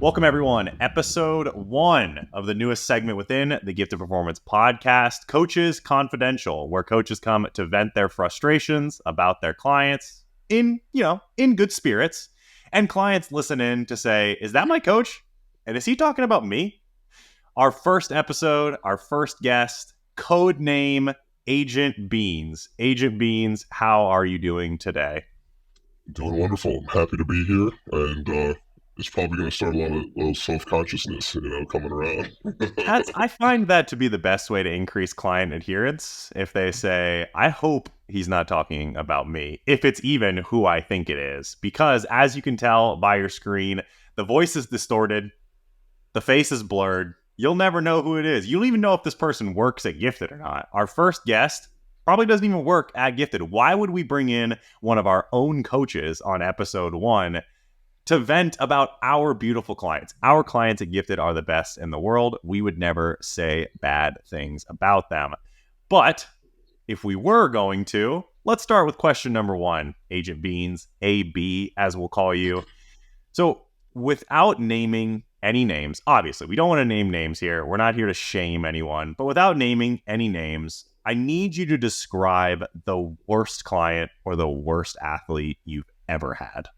Welcome, everyone. Episode 1 of the newest segment within the Gifted Performance podcast, Coaches Confidential, where coaches come to vent their frustrations about their clients in good spirits. And clients listen in to say, is that my coach? And is he talking about me? Our first episode, our first guest, code name Agent Beans. Agent Beans, how are you doing today? Doing wonderful. I'm happy to be here, and it's probably going to start a lot of self-consciousness, coming around. I find that to be the best way to increase client adherence. If they say, I hope he's not talking about me, if it's even who I think it is. Because as you can tell by your screen, the voice is distorted, the face is blurred. You'll never know who it is. You don't even know if this person works at Gifted or not. Our first guest probably doesn't even work at Gifted. Why would we bring in one of our own coaches on episode 1 to vent about our beautiful clients? Our clients at Gifted are the best in the world. We would never say bad things about them. But if we were going to, let's start with question number 1, Agent Beans, AB, as we'll call you. So without naming any names, obviously, we don't want to name names here. We're not here to shame anyone. But without naming any names, I need you to describe the worst client or the worst athlete you've ever had.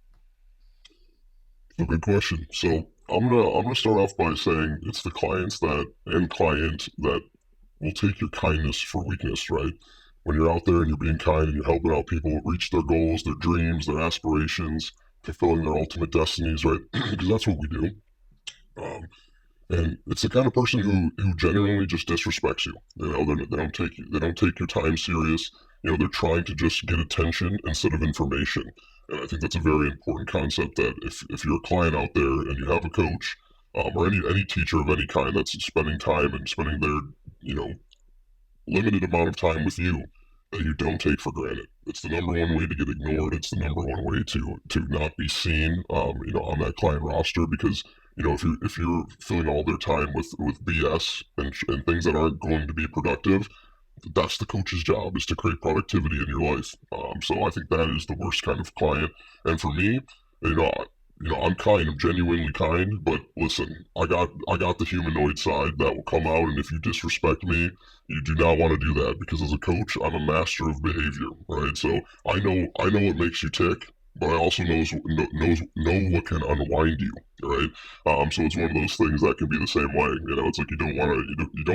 A good question. So I'm gonna start off by saying it's the client that will take your kindness for weakness, right? When you're out there and you're being kind and you're helping out people reach their goals, their dreams, their aspirations, fulfilling their ultimate destinies, right? Because that's what we do. And it's the kind of person who genuinely just disrespects you. They don't take your time serious. They're trying to just get attention instead of information. And I think that's a very important concept, that if you're a client out there and you have a coach, or any teacher of any kind that's spending time and spending their, limited amount of time with you, that you don't take for granted. It's the number one way to get ignored. It's the number one way to not be seen, on that client roster, because if you're filling all their time with BS and things that aren't going to be productive, that's the coach's job, is to create productivity in your life. So I think that is the worst kind of client. And for me, I'm kind. I'm genuinely kind. But listen, I got the humanoid side that will come out, and if you disrespect me, you do not want to do that, because as a coach, I'm a master of behavior, right? So I know what makes you tick, but I also know what can unwind you, right? So it's one of those things that can be the same way. It's like you don't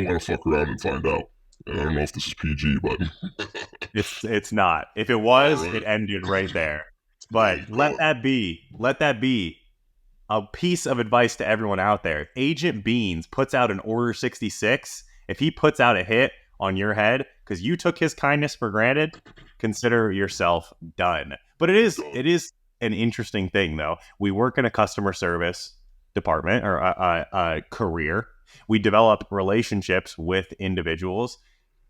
want to fuck around and find out. And I don't know if this is PG, but it's not. If it was, right. It ended right there. But let that be a piece of advice to everyone out there. If Agent Beans puts out an Order 66, if he puts out a hit on your head because you took his kindness for granted, consider yourself done. But it is an interesting thing, though. We work in a customer service department, or a career. We develop relationships with individuals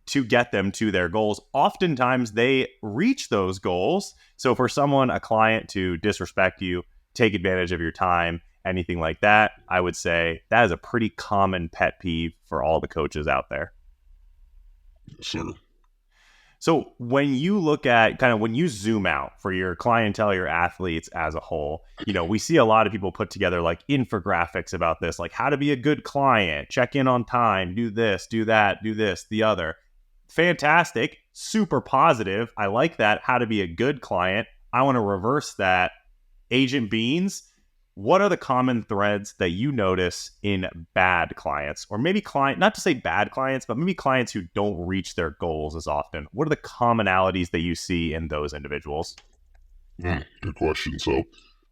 to get them to their goals. Oftentimes, they reach those goals. So for someone, a client, to disrespect you, take advantage of your time, anything like that, I would say that is a pretty common pet peeve for all the coaches out there. Yes, sir. So when you look at when you zoom out for your clientele, your athletes as a whole, we see a lot of people put together like infographics about this, like how to be a good client, check in on time, do this, do that, do this, the other. Fantastic, super positive. I like that. How to be a good client. I want to reverse that. Agent Beans, what are the common threads that you notice in bad clients, or maybe not to say bad clients, but maybe clients who don't reach their goals as often? What are the commonalities that you see in those individuals? Good question. So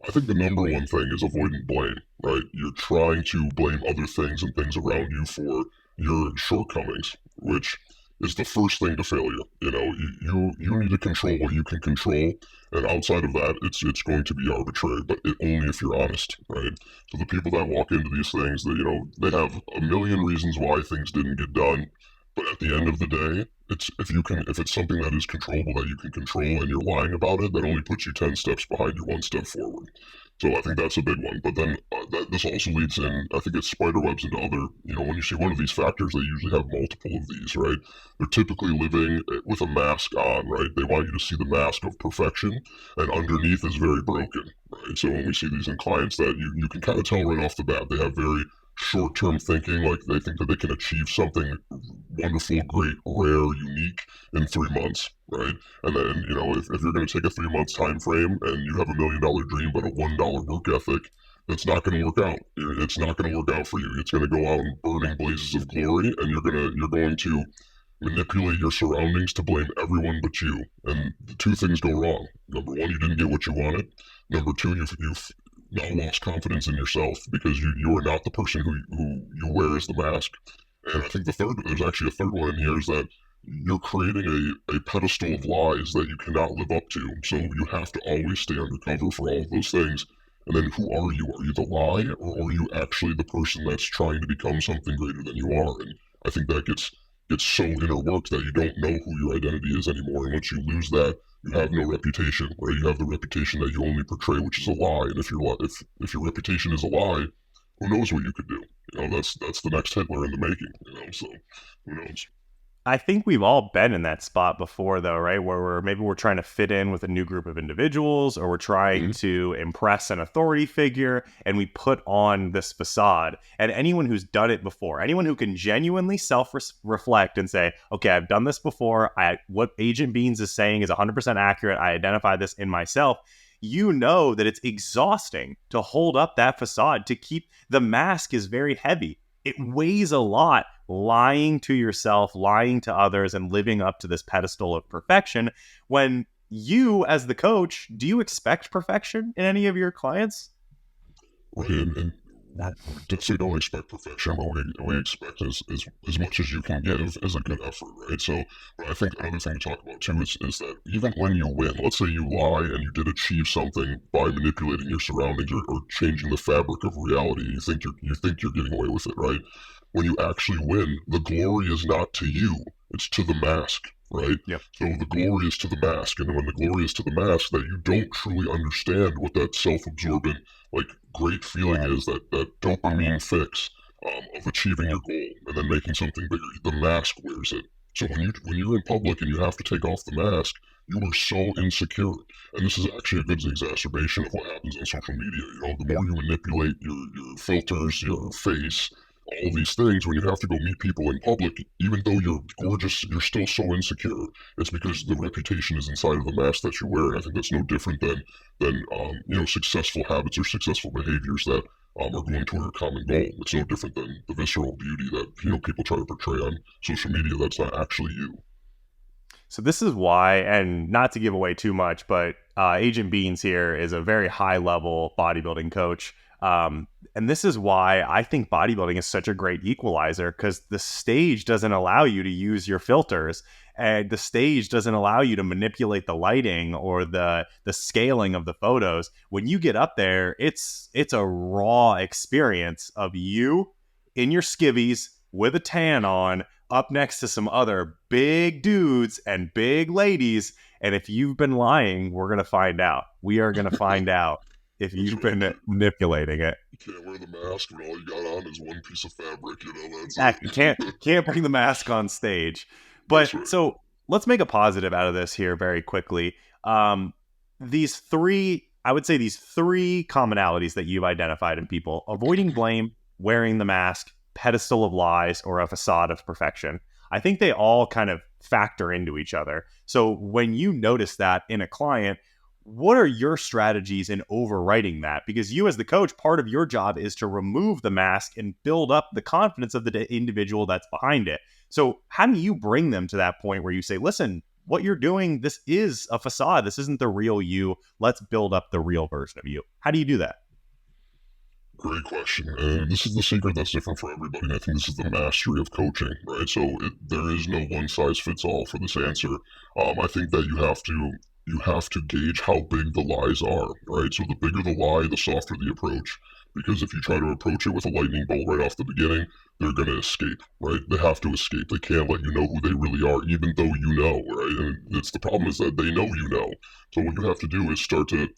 I think the number one thing is avoiding blame, right? You're trying to blame other things and things around you for your shortcomings, which is the first thing to failure. You need to control what you can control, and outside of that, it's going to be arbitrary, but only if you're honest, right? So the people that walk into these things, they have a million reasons why things didn't get done, But at the end of the day, it's if it's something that is controllable that you can control and you're lying about it, that only puts you 10 steps behind you, one step forward. So I think that's a big one. But then this also leads in, I think it spiderwebs into other, when you see one of these factors, they usually have multiple of these, right? They're typically living with a mask on, right? They want you to see the mask of perfection, and underneath is very broken, right? So when we see these in clients, that you can kind of tell right off the bat, they have very short-term thinking, like they think that they can achieve something wonderful, great, rare, unique in 3 months, right? And then, if you're going to take a 3 month time frame and you have $1 million dream but a $1 work ethic, that's not going to work out. It's not going to work out for you. It's going to go out in burning blazes of glory, and you're going to manipulate your surroundings to blame everyone but you. And the two things go wrong. Number one, you didn't get what you wanted. Number two, you've now lost confidence in yourself because you are not the person who you wear as the mask. And I think there's actually a third one in here, is that you're creating a pedestal of lies that you cannot live up to. So you have to always stay undercover for all of those things. And then who are you? Are you the lie, or are you actually the person that's trying to become something greater than you are? And I think that gets so interworked that you don't know who your identity is anymore. And once you lose that, you have no reputation, right? You have the reputation that you only portray, which is a lie. And if your reputation is a lie, who knows what you could do? That's the next Hitler in the making. So who knows? I think we've all been in that spot before, though, right? Where we're trying to fit in with a new group of individuals, or we're trying to impress an authority figure, and we put on this facade. And anyone who's done it before, anyone who can genuinely self-reflect and say, okay, I've done this before. What Agent Beans is saying is 100% accurate. I identify this in myself. You know that it's exhausting to hold up that facade, to keep the mask is very heavy. It weighs a lot, lying to yourself, lying to others, and living up to this pedestal of perfection. When you, as the coach, do you expect perfection in any of your clients? Right, and we don't expect perfection, but we expect as much as you can give as a good effort, right? So, but I think another thing to talk about too is that even when you win, let's say you lie and you did achieve something by manipulating your surroundings, or changing the fabric of reality, you think you're getting away with it, right? When you actually win, the glory is not to you; it's to the mask, right? Yep. So the glory is to the mask, and when the glory is to the mask, that you don't truly understand what that self-absorbent, like, great feeling is, that dopamine fix of achieving your goal and then making something bigger. The mask wears it. So when you're in public and you have to take off the mask, you are so insecure. And this is actually a good exacerbation of what happens on social media. The more you manipulate your filters, your face, all these things, when you have to go meet people in public, even though you're gorgeous, you're still so insecure. It's because the reputation is inside of the mask that you wear. And I think that's no different than successful habits or successful behaviors that are going toward a common goal. It's no different than the visceral beauty that people try to portray on social media. That's not actually you. So this is why, and not to give away too much, but Agent Beans here is a very high-level bodybuilding coach. And this is why I think bodybuilding is such a great equalizer, because the stage doesn't allow you to use your filters, and the stage doesn't allow you to manipulate the lighting or the scaling of the photos. When you get up there, it's a raw experience of you in your skivvies with a tan on, up next to some other big dudes and big ladies. And if you've been lying, we're going to find out. We are going to find out if you've been manipulating it. You can't wear the mask when all you got on is one piece of fabric, that's exactly. Can't bring the mask on stage. But right. So let's make a positive out of this here very quickly. I would say these three commonalities that you've identified in people: avoiding blame, wearing the mask, pedestal of lies, or a facade of perfection. I think they all kind of factor into each other. So when you notice that in a client, what are your strategies in overwriting that? Because you, as the coach, part of your job is to remove the mask and build up the confidence of the individual that's behind it. So how do you bring them to that point where you say, listen, what you're doing, this is a facade. This isn't the real you. Let's build up the real version of you. How do you do that? Great question. And this is the secret that's different for everybody. And I think this is the mastery of coaching, right? So there is no one size fits all for this answer. I think that you have to gauge how big the lies are, right? So the bigger the lie, the softer the approach. Because if you try to approach it with a lightning bolt right off the beginning, they're going to escape, right? They have to escape. They can't let you know who they really are, even though you know, right? And it's the problem is that they know you know. So what you have to do is start to,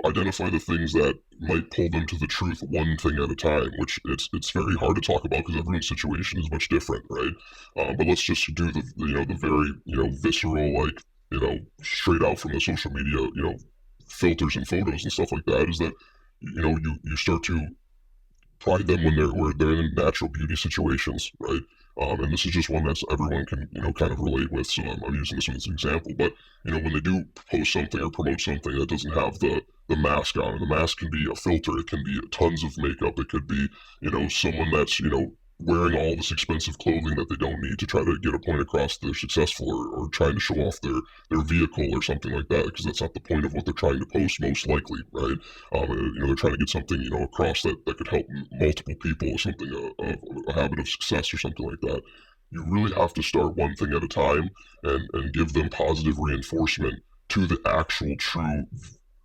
identify the things that might pull them to the truth one thing at a time, which it's very hard to talk about because everyone's situation is much different, right? But let's just do the very, visceral, like, straight out from the social media, filters and photos and stuff like that is that, you start to pride them when they're in natural beauty situations, right? And this is just one that's everyone can kind of relate with. So I'm using this one as an example. But when they do post something or promote something that doesn't have the mask on, and the mask can be a filter, it can be tons of makeup, it could be someone that's wearing all this expensive clothing that they don't need to try to get a point across that they're successful, or trying to show off their vehicle or something like that, because that's not the point of what they're trying to post, most likely, right? They're trying to get something, across that could help multiple people, or something, a habit of success or something like that. You really have to start one thing at a time, and give them positive reinforcement to the actual true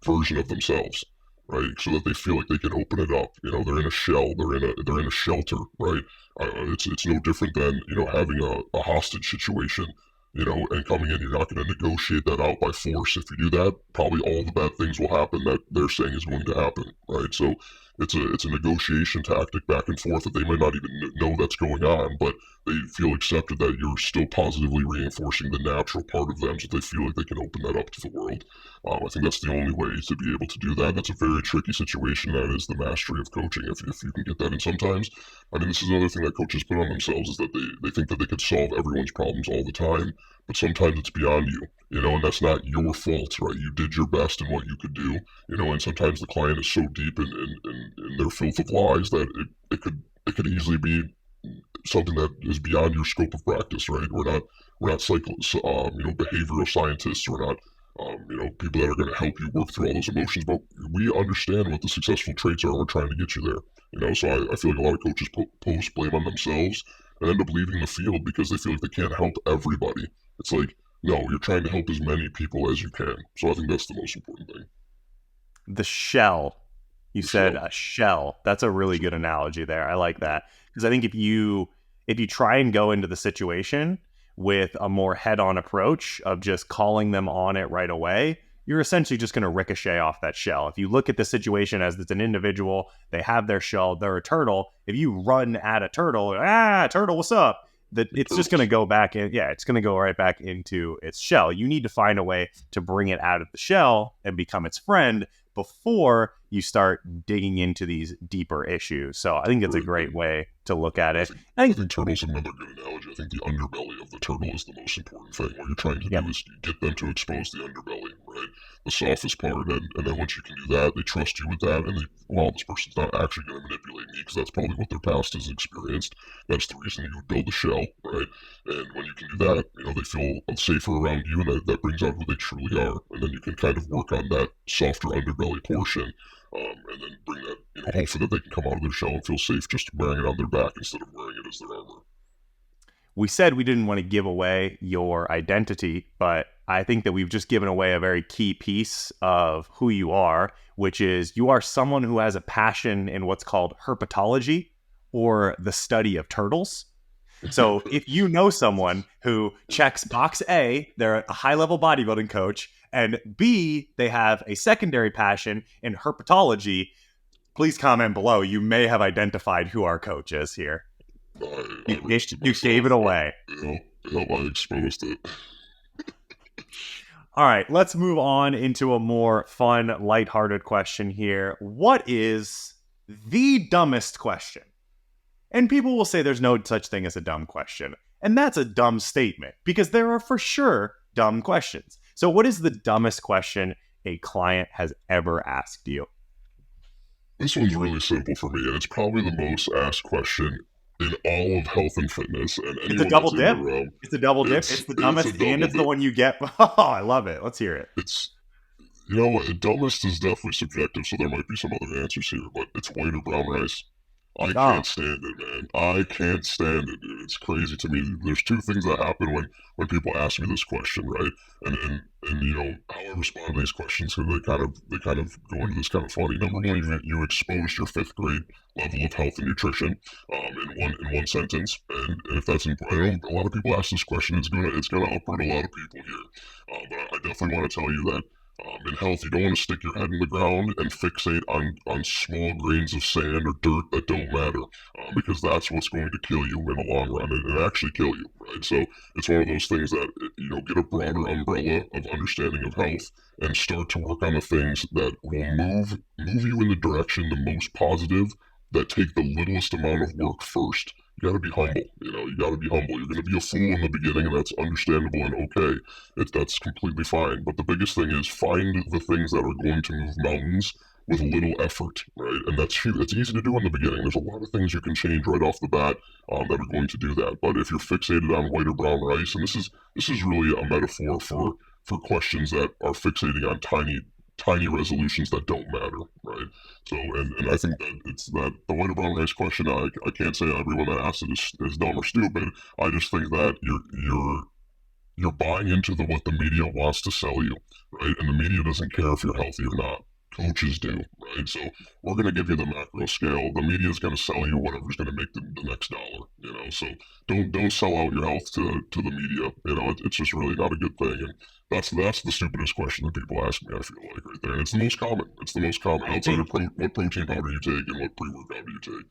version of themselves, right? So that they feel like they can open it up. They're in a shell, they're in a shelter, right? It's no different than having a hostage situation, and coming in. You're not going to negotiate that out by force. If you do that, probably all the bad things will happen that they're saying is going to happen, right? So it's a negotiation tactic back and forth that they might not even know that's going on, but they feel accepted that you're still positively reinforcing the natural part of them, so they feel like they can open that up to the world. I think that's the only way to be able to do that. That's a very tricky situation. That is the mastery of coaching. If you can get that, and sometimes, I mean, this is another thing that coaches put on themselves, is that they think that they could solve everyone's problems all the time, but sometimes it's beyond you, and that's not your fault, right? You did your best in what you could do, and sometimes the client is so deep in their filth of lies that it could easily be something that is beyond your scope of practice, right? We're not behavioral scientists. We're not people that are going to help you work through all those emotions, but we understand what the successful traits are. We're trying to get you there, so I feel like a lot of coaches post blame on themselves and end up leaving the field because they feel like they can't help everybody. It's like, no, you're trying to help as many people as you can. So I think that's the most important thing. The shell. You The said shell. a shell. That's a really good analogy there. I like that, because I think if you try and go into the situation with a more head-on approach of just calling them on it right away, you're essentially just going to ricochet off that shell. If you look at the situation as it's an individual, they have their shell, they're a turtle. If you run at a turtle, turtle, what's up? That it's just going to go back in. Yeah, it's going to go right back into its shell. You need to find a way to bring it out of the shell and become its friend before you start digging into these deeper issues. So I think it's a great way to look at I it. think I I think, think turtle's another good analogy. I think the underbelly of the turtle is the most important thing. What you're trying to yeah, do is get them to expose the underbelly, right? The softest part, and then once you can do that, they trust you with that, and well, this person's not actually going to manipulate me because that's probably what their past has experienced. That's the reason you would build a shell, right? And when you can do that, they feel safer around you, and that brings out who they truly are. And then you can kind of work on that softer underbelly portion, and then bring that, hopefully that they can come out of their shell and feel safe just wearing it on their back instead of wearing it as their armor. we said we didn't want to give away your identity, but I think that we've just given away a very key piece of who you are, which is you are someone who has a passion in what's called herpetology, or the study of turtles. So if you know someone who checks box A, they're a high-level bodybuilding coach, and B, they have a secondary passion in herpetology, please comment below. You may have identified who our coach is here. I You, released it you gave it myself. away. I exposed it. All right, let's move on into a more fun, lighthearted question here. What is the dumbest question? And people will say there's no such thing as a dumb question. And that's a dumb statement, because there are for sure dumb questions. So what is the dumbest question a client has ever asked you? This one's really simple for me, and it's probably the most asked question in all of health and fitness, and It's a anyone double that's in the dip. realm. It's a double dip. It's the It's a dumbest, and double it's the dip. one you get. Oh, I love it. Let's hear it. It's dumbest is definitely subjective, so there might be some other answers here, but it's white or brown rice. I Oh, can't stand it, man. I can't stand it, dude. It's crazy to me. There's two things that happen when people ask me this question, right? And you know how I respond to these questions because they kind of go into this kind of funny. Number one, you exposed your fifth grade level of health and nutrition in one sentence, and if that's important, a lot of people ask this question. It's gonna upward a lot of people here, but I definitely want to tell you that in health, you don't want to stick your head in the ground and fixate on small grains of sand or dirt that don't matter, because that's what's going to kill you in the long run and actually kill you, right? So it's one of those things that, get a broader umbrella of understanding of health and start to work on the things that will move you in the direction the most positive, that take the littlest amount of work first. You gotta be humble, you gotta be humble. You're gonna be a fool in the beginning, and that's understandable and okay. That's completely fine. But the biggest thing is find the things that are going to move mountains with little effort, right? And that's easy to do in the beginning. There's a lot of things you can change right off the bat, that are going to do that. But if you're fixated on white or brown rice, and this is really a metaphor for questions that are fixating on tiny resolutions that don't matter, right? So, and I think that it's that the white or brown rice question. I can't say everyone that asks it is dumb or stupid. I just think that you're buying into what the media wants to sell you, right? And the media doesn't care if you're healthy or not. Coaches do, right? So we're going to give you the macro scale. The media is going to sell you whatever's going to make the next dollar, So don't sell out your health to the media. It's just really not a good thing. And that's the stupidest question that people ask me. I feel like right there, and it's the most common. It's the most common I outside of think what protein powder you take and what pre-workout do you take.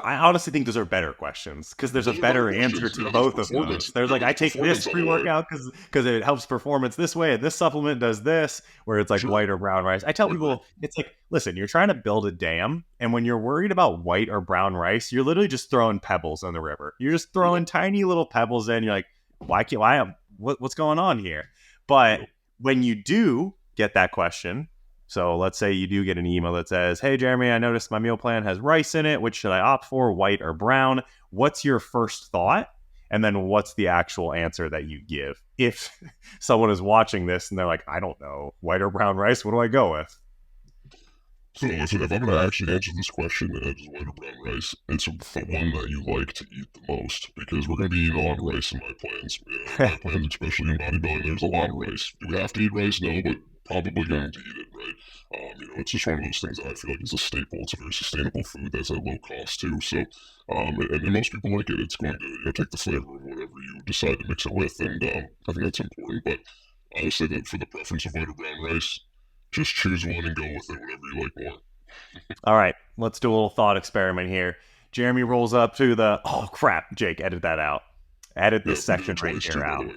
I honestly think those are better questions because there's a Those are better better answer questions. to Yeah, there's both of those. performance. There's Yeah, like, I there's take this performance on pre the line. workout because it helps performance this way. And this supplement does this, where it's like Sure, white or brown rice. I tell agree. people, it's like, listen, you're trying to build a dam. And when you're worried about white or brown rice, you're literally just throwing pebbles in the river. You're just Yep, throwing tiny little pebbles in. You're like, what's going on here? But yep. when you do get that question, so let's say you do get an email that says, "Hey Jeremy, I noticed my meal plan has rice in it. Which should I opt for, white or brown?" What's your first thought? And then what's the actual answer that you give? If someone is watching this and they're like, "I don't know, white or brown rice, what do I go with?" So listen, if I'm gonna actually answer this question as white or brown rice, it's the one that you like to eat the most because we're gonna be eating a lot of rice in my plans. My plans, especially in bodybuilding, there's a lot of rice. Do we have to eat rice? No, but probably going to eat it, right? It's just one of those things that I feel like is a staple. It's a very sustainable food that's at low cost too. So, and most people like it. It's going to take the flavor of whatever you decide to mix it with, and I think that's important. But I would say that for the preference of white or brown rice, just choose one and go with it, whatever you like more. All right, let's do a little thought experiment here. Jeremy rolls up to the, oh crap, Jake, edit that out. Edit Yeah, this we did section it right twice too, here by out. the way.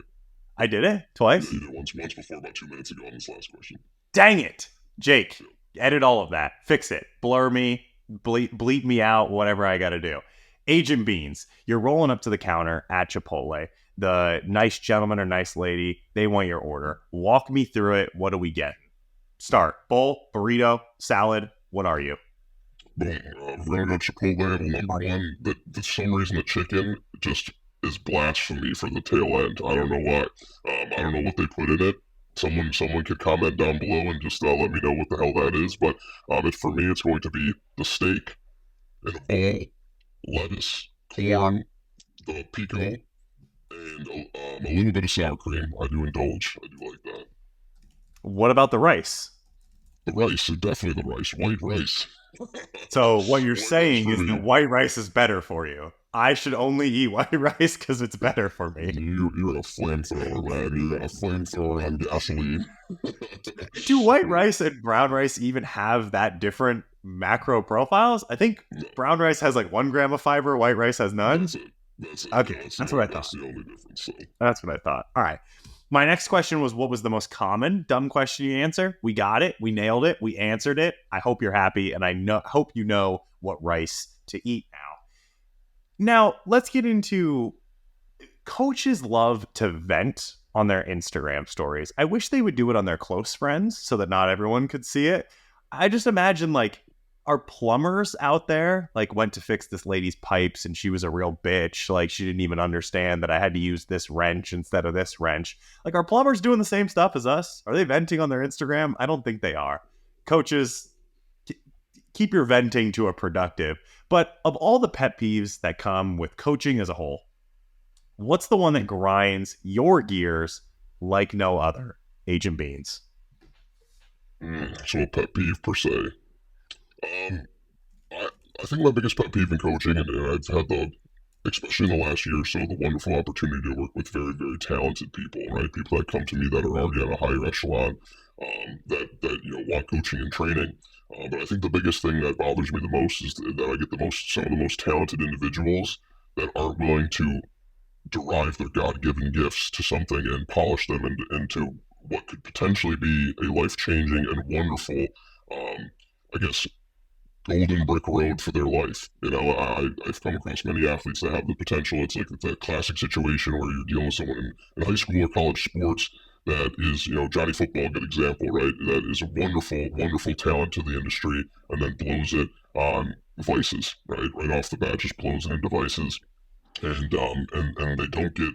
I did it Yeah, twice. you did it once before about 2 minutes ago on this last question. Dang it, Jake, Yeah. edit all of that. Fix it. Blur me, bleep me out, whatever I got to do. Agent Beans, you're rolling up to the counter at Chipotle. The nice gentleman or nice lady, they want your order. Walk me through it. What do we get? Start. Bowl, burrito, salad. What are you? Boom. We're gonna go Chipotle. Well, number one, for some reason the chicken just is blasphemy for the tail end. I don't know why. I don't know what they put in it. Someone could comment down below and just let me know what the hell that is. But for me, it's going to be the steak in a bowl, lettuce, corn, the pico, and a little bit of sour cream. I do indulge. I do like that. What about the rice? The rice, definitely the rice. White rice. So what you're White rice saying for is me. that white rice is better for you. I should only eat white rice because it's better for me. You're a flamethrower, man. You're a flamethrower on gasoline. Do white rice and brown rice even have that different macro profiles? I think No, brown rice has like 1 gram of fiber, white rice has none. that's it. That's it. Okay, that's what I That's thought. the only difference. So, That's what I thought. All right. My next question was, what was the most common dumb question you answer? We got it. We nailed it. We answered it. I hope you're happy, and hope you know what rice to eat now. Now, let's get into coaches love to vent on their Instagram stories. I wish they would do it on their close friends so that not everyone could see it. I just imagine like are plumbers out there like went to fix this lady's pipes and she was a real bitch. Like she didn't even understand that I had to use this wrench instead of this wrench. Like are plumbers doing the same stuff as us? Are they venting on their Instagram? I don't think they are. Coaches, keep your venting to a productive. But of all the pet peeves that come with coaching as a whole, what's the one that grinds your gears like no other? Agent Beans. So a pet peeve per se. Um, I, I think my biggest pet peeve in coaching, and I've had especially in the last year or so, the wonderful opportunity to work with very, very talented people, right? People that come to me that are already on a higher echelon, that want coaching and training. But I think the biggest thing that bothers me the most is that I get some of the most talented individuals that aren't willing to derive their God-given gifts to something and polish them into what could potentially be a life-changing and wonderful, um, I guess, golden brick road for their life. I've come across many athletes that have the potential. It's like that classic situation where you're dealing with someone in high school or college sports that is, Johnny Football, good example, right? That is a wonderful, wonderful talent to the industry and then blows it on vices, right? Right off the bat, just blows it into vices. And they don't get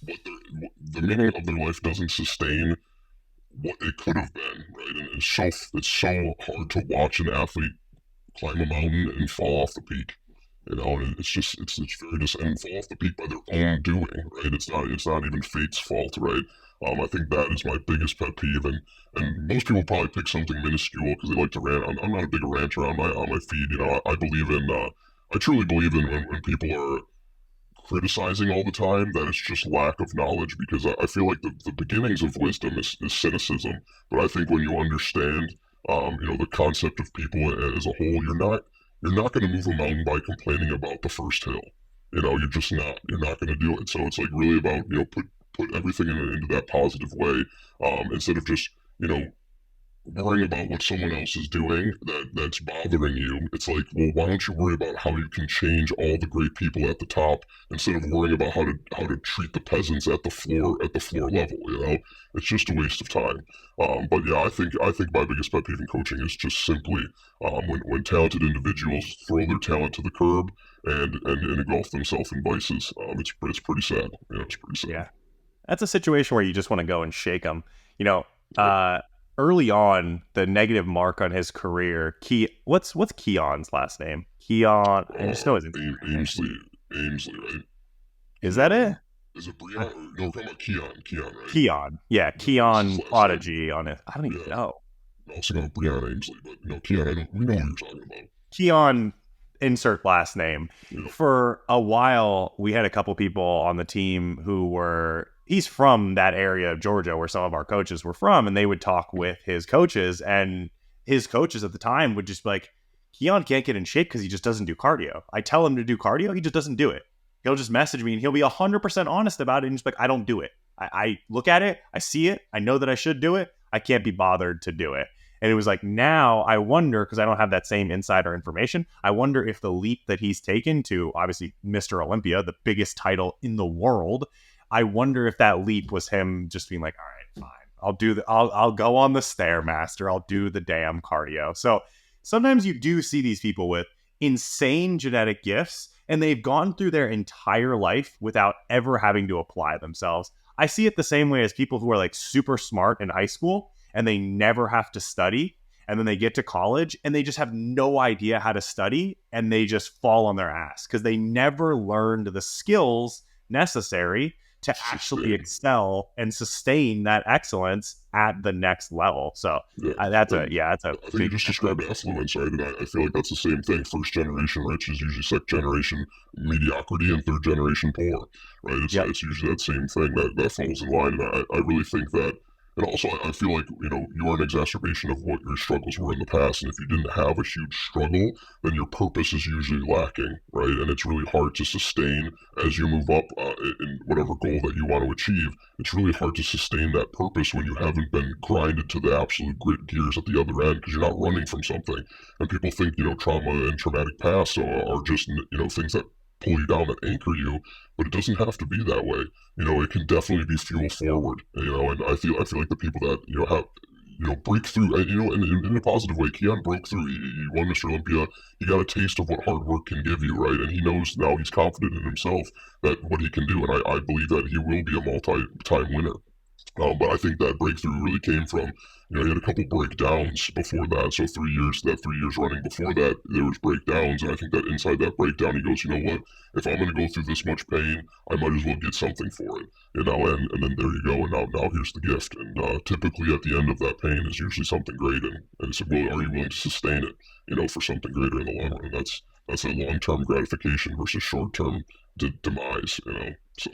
the meaning of their life doesn't sustain what it could have been, right? And it's so hard to watch an athlete climb a mountain and fall off the peak. And it's very just and fall off the peak by their own doing, right? It's not even fate's fault, right? I think that is my biggest pet peeve, and most people probably pick something minuscule because they like to rant. I'm not a big ranter on my feed. I truly believe in when people are criticizing all the time that it's just lack of knowledge, because I feel like the beginnings of wisdom is cynicism. But I think when you understand the concept of people as a whole, you're not going to move a mountain by complaining about the first hill. You're not going to do it. So it's like really about put everything into that positive way, instead of just worrying about what someone else is doing that's bothering you. It's like, well, why don't you worry about how you can change all the great people at the top instead of worrying about how to treat the peasants at the floor level. It's just a waste of time. But yeah, I think my biggest pet peeve in coaching is just simply when talented individuals throw their talent to the curb and engulf themselves in vices. It's pretty sad. It's pretty sad. Yeah. That's a situation where you just want to go and shake them. You know, Yep. uh, early on, the negative mark on his career, what's Keon's last name? Keon, I just know his Instagram. Aimsley, right? Is that it? Is it Breon? No, we're talking about Keon, right? Keon. Yeah, What's his Keon last name? Prodigy on it. I don't even Yeah, know. I also know Breon Aimsley, but Keon, we know what you're talking about. Keon, insert last name. Yeah, For a while, we had a couple people on the team he's from that area of Georgia where some of our coaches were from, and they would talk with his coaches, and his coaches at the time would just be like, Keon can't get in shape because he just doesn't do cardio. I tell him to do cardio, he just doesn't do it. He'll just message me and he'll be 100% honest about it and just like, I don't do it. I look at it, I see it, I know that I should do it. I can't be bothered to do it. And it was like, now I wonder, because I don't have that same insider information, I wonder if the leap that he's taken to obviously Mr. Olympia, the biggest title in the world, I wonder if that leap was him just being like, all right, fine, I'll go on the Stairmaster, I'll do the damn cardio. So sometimes you do see these people with insane genetic gifts, and they've gone through their entire life without ever having to apply themselves. I see it the same way as people who are like super smart in high school and they never have to study. And then they get to college and they just have no idea how to study and they just fall on their ass because they never learned the skills necessary to actually sustain. excel and sustain that excellence at the next level. So Yeah, that's and a I think you big. just described affluence, right? And I feel like that's the same thing. First generation rich is usually second generation mediocrity, and third generation poor, right? It's Yep. it's usually that same thing that falls in line. And I really think that, and also I feel like you are an exacerbation of what your struggles were in the past. And if you didn't have a huge struggle, then your purpose is usually lacking, right? And it's really hard to sustain as you move up in whatever goal that you want to achieve. It's really hard to sustain that purpose when you haven't been grinded to the absolute grit gears at the other end, because you're not running from something. And people think trauma and traumatic past are just things that pull you down, that anchor you, but it doesn't have to be that way. It can definitely be fuel forward. And I feel like the people that have break through, and, in a positive way. Keon broke through. He won Mr. Olympia. He got a taste of what hard work can give you, right? And he knows now, he's confident in himself that what he can do, and I believe that he will be a multi-time winner. But I think that breakthrough really came from, he had a couple breakdowns before that. So 3 years, that 3 years running before that, there was breakdowns. And I think that inside that breakdown, he goes, you know what? If I'm going to go through this much pain, I might as well get something for it, and then there you go. And now here's the gift. And typically at the end of that pain is usually something great. And it's, well, are you willing to sustain it, for something greater in the long run? And that's a long-term gratification versus short-term demise, So,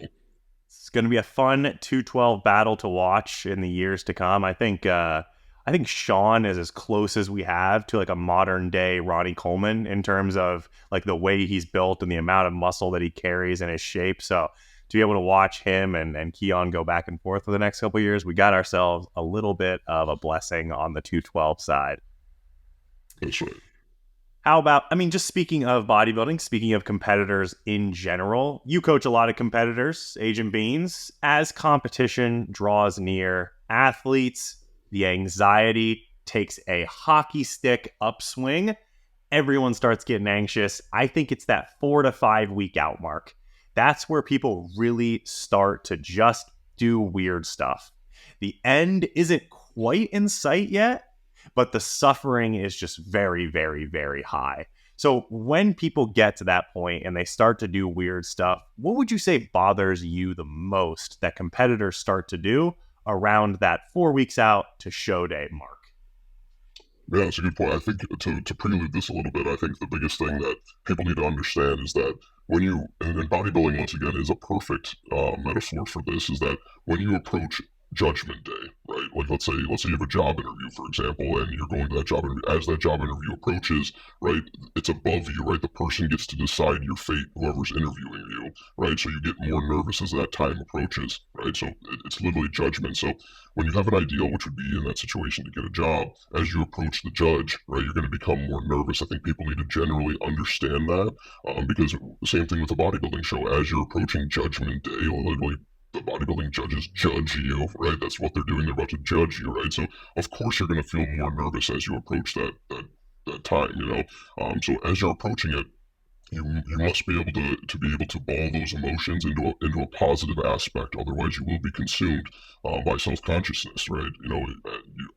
It's going to be a fun 212 battle to watch in the years to come. I think Sean is as close as we have to like a modern day Ronnie Coleman in terms of like the way he's built and the amount of muscle that he carries and his shape. So to be able to watch him and Keon go back and forth for the next couple of years, we got ourselves a little bit of a blessing on the 212 side. that's right. How about, I mean, just speaking of bodybuilding, speaking of competitors in general, you coach a lot of competitors, Agent Beans. As competition draws near, athletes, the anxiety takes a hockey stick upswing. Everyone starts getting anxious. I think it's that 4 to 5 week out mark. That's where people really start to just do weird stuff. The end isn't quite in sight yet, but the suffering is just very, very, very high. So when people get to that point and they start to do weird stuff, what would you say bothers you the most that competitors start to do around that 4 weeks out to show day mark? Yeah, that's a good point. I think to prelude this a little bit, I think the biggest thing that people need to understand is that and bodybuilding once again is a perfect metaphor for this, is that when you approach judgment day, right? Like let's say you have a job interview, for example, and you're going to that job interview. As that job interview approaches, right, it's above you, right? The person gets to decide your fate, whoever's interviewing you, right? So you get more nervous as that time approaches, right? So it's literally judgment. So when you have an ideal, which would be in that situation to get a job, as you approach the judge, right, you're going to become more nervous. I think people need to generally understand that, because the same thing with the bodybuilding show. As you're approaching judgment day, literally the bodybuilding judges judge you, right? That's what they're doing. They're about to judge you, right? So of course you're going to feel more nervous as you approach that time, So as you're approaching it, you must be able to be able to ball those emotions into a positive aspect. Otherwise, you will be consumed by self consciousness, right?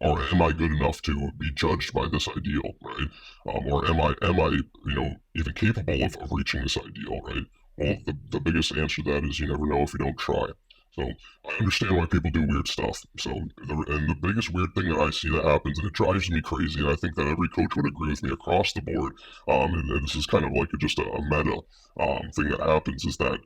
Or am I good enough to be judged by this ideal, right? Or am I even capable of reaching this ideal, right? Well, the biggest answer to that is you never know if you don't try. So I understand why people do weird stuff. And the biggest weird thing that I see that happens, and it drives me crazy, and I think that every coach would agree with me across the board, and this is kind of like just a meta thing that happens, is that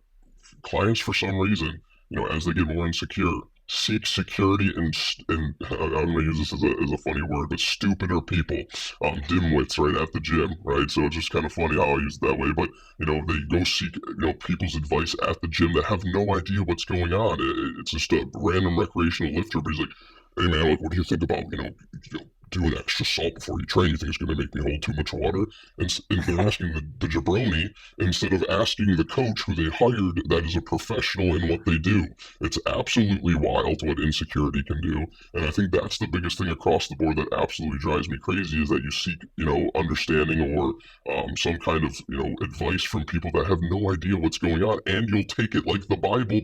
clients, for some reason, as they get more insecure, seek security and I'm going to use this as a funny word, but stupider people, dimwits, right, at the gym, right? So it's just kind of funny how I use it that way, but, they go seek, people's advice at the gym that have no idea what's going on. It's just a random recreational lifter, but he's like, hey man, like, what do you think about, doing extra salt before you train? You think it's going to make me hold too much water? And they're asking the jabroni instead of asking the coach who they hired that is a professional in what they do. It's absolutely wild what insecurity can do. And I think that's the biggest thing across the board that absolutely drives me crazy, is that you seek, understanding or some kind of, advice from people that have no idea what's going on. And you'll take it like the Bible,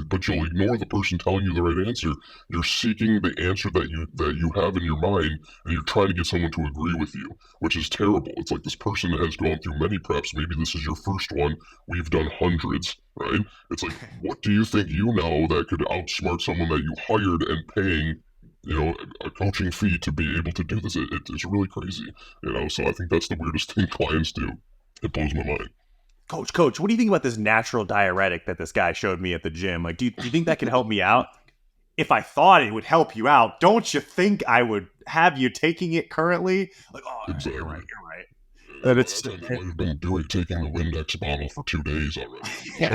but you'll ignore the person telling you the right answer. You're seeking the answer that you have in your mind, and you're trying to get someone to agree with you, which is terrible. It's like this person has gone through many preps. Maybe this is your first one. We've done hundreds, right? It's like, what do you think you know that could outsmart someone that you hired and paying, a coaching fee to be able to do this? It's really crazy, So I think that's the weirdest thing clients do. It blows my mind. Coach, what do you think about this natural diuretic that this guy showed me at the gym? Like, do you think that can help me out? If I thought it would help you out, don't you think I would have you taking it currently? Like, oh, Exactly. you're right. Yeah, And by it's that time, they might have been taking the Windex bottle for 2 days already. yeah,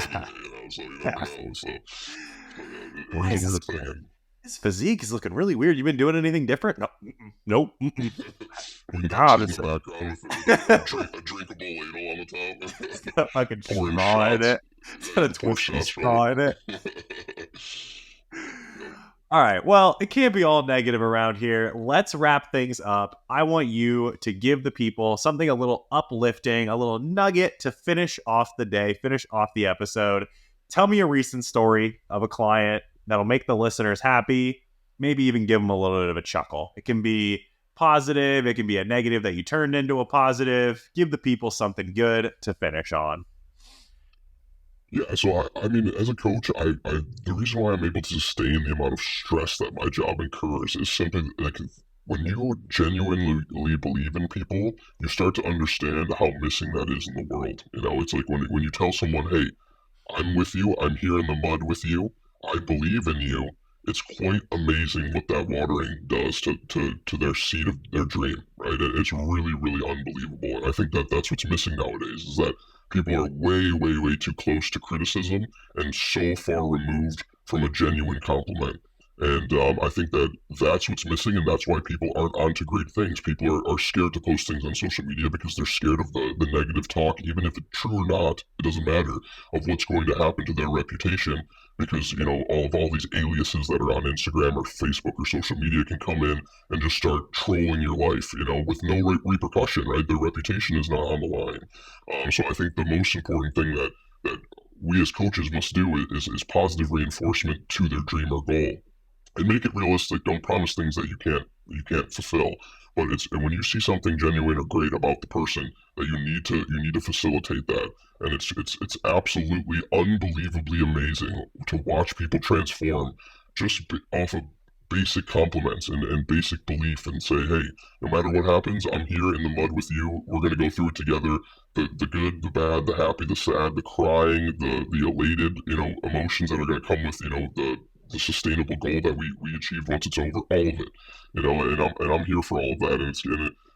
So you yeah. never know. So Why it's a is weird thing. his physique is looking really weird? You been doing anything different? No, nope. Windex God, in it's the background with a drinkable ladle on the it's top. got a fucking Pouring straw in shots. it. It's got Yeah, a you pour twisty shots from straw in it. it. Yep. All right. Well, it can't be all negative around here. Let's wrap things up. I want you to give the people something a little uplifting, a little nugget to finish off the day, finish off the episode. Tell me a recent story of a client that'll make the listeners happy, maybe even give them a little bit of a chuckle. It can be positive, it can be a negative that you turned into a positive. Give the people something good to finish on. Yeah, so I mean, as a coach, the reason why I'm able to sustain the amount of stress that my job incurs is simply like when you genuinely believe in people, you start to understand how missing that is in the world. You know, it's like when you tell someone, "Hey, I'm with you. I'm here in the mud with you. I believe in you." It's quite amazing what that watering does to their seed of their dream, right? It's really, really unbelievable. And I think that that's what's missing nowadays is that people are way, way, way too close to criticism and so far removed from a genuine compliment. And I think that that's what's missing, and that's why people aren't onto great things. People are scared to post things on social media because they're scared of the negative talk, even if it's true or not. It doesn't matter of what's going to happen to their reputation because all these aliases that are on Instagram or Facebook or social media can come in and just start trolling your life, with no repercussion, right? Their reputation is not on the line. So I think the most important thing that we as coaches must do is positive reinforcement to their dream or goal and make it realistic. Don't promise things that you can't fulfill. But it's and when you see something genuine or great about the person, that you need to facilitate that. And it's absolutely unbelievably amazing to watch people transform off of basic compliments and basic belief and say, hey, no matter what happens, I'm here in the mud with you. We're gonna go through it together. The good, the bad, the happy, the sad, the crying, the elated, emotions that are gonna come with, the sustainable goal that we achieve once it's over, all of it, and I'm here for all of that, and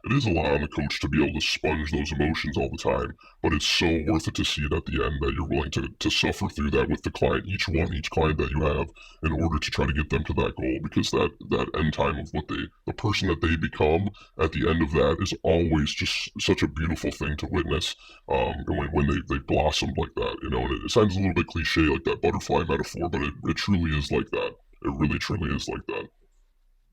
it is a lot on the coach to be able to sponge those emotions all the time, but it's so worth it to see it at the end that you're willing to suffer through that with the client, each client that you have, in order to try to get them to that goal, because that end time of the person that they become at the end of that is always just such a beautiful thing to witness, when they blossomed like that, and it sounds a little bit cliche, like that butterfly metaphor, but it truly is like that. It really, truly is like that.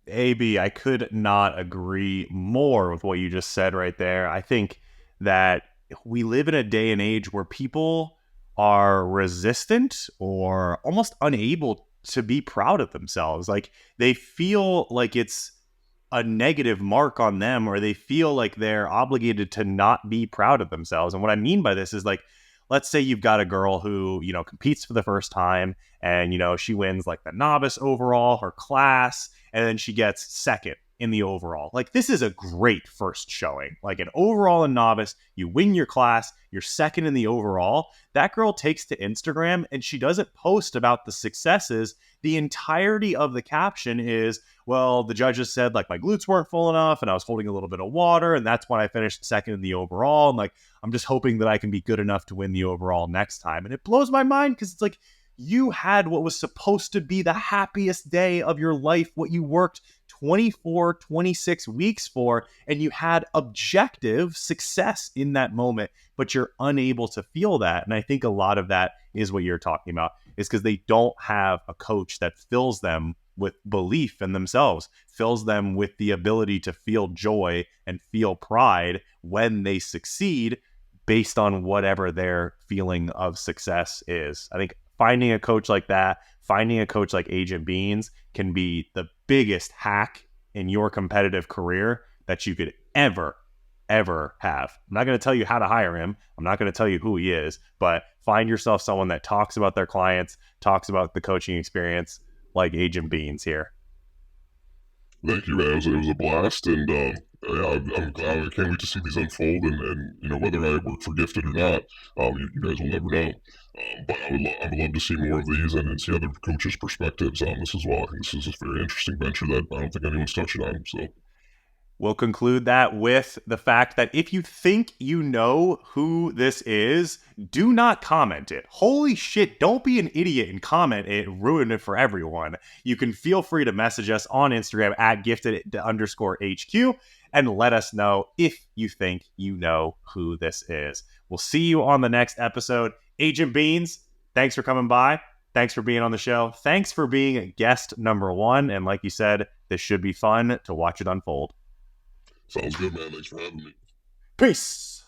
AB, I could not agree more with what you just said right there. I think that we live in a day and age where people are resistant or almost unable to be proud of themselves. Like they feel like it's a negative mark on them, or they feel like they're obligated to not be proud of themselves. And what I mean by this is, like, let's say you've got a girl who, competes for the first time, and, she wins like the novice overall, her class, and then she gets second in the overall. Like, this is a great first showing. Like, an overall and novice, you win your class, you're second in the overall. That girl takes to Instagram and she doesn't post about the successes. The entirety of the caption is, well, the judges said like my glutes weren't full enough and I was holding a little bit of water, and that's when I finished second in the overall. And like, I'm just hoping that I can be good enough to win the overall next time. And it blows my mind because it's like, you had what was supposed to be the happiest day of your life, what you worked 24, 26 weeks for, and you had objective success in that moment, but you're unable to feel that. And I think a lot of that is what you're talking about, is because they don't have a coach that fills them with belief in themselves, fills them with the ability to feel joy and feel pride when they succeed based on whatever their feeling of success is. I think finding a coach like that, finding a coach like Agent Beans can be the biggest hack in your competitive career that you could ever have. I'm not going to tell you how to hire him. I'm not going to tell you who he is, but find yourself someone that talks about their clients, talks about the coaching experience, like Agent Beans here. Thank you, man. It was a blast, and yeah, I'm glad. I can't wait to see these unfold, and whether I work for Gifted or not, you guys will never know. But I would love to see more of these and see other coaches' perspectives on this as well. I think this is a very interesting venture that I don't think anyone's touching on. So. We'll conclude that with the fact that if you think you know who this is, do not comment it. Holy shit, don't be an idiot and comment it, ruin it for everyone. You can feel free to message us on Instagram at gifted_HQ and let us know if you think you know who this is. We'll see you on the next episode. Agent Beans, thanks for coming by. Thanks for being on the show. Thanks for being guest number 1. And like you said, this should be fun to watch it unfold. Sounds good, man. Thanks for having me. Peace.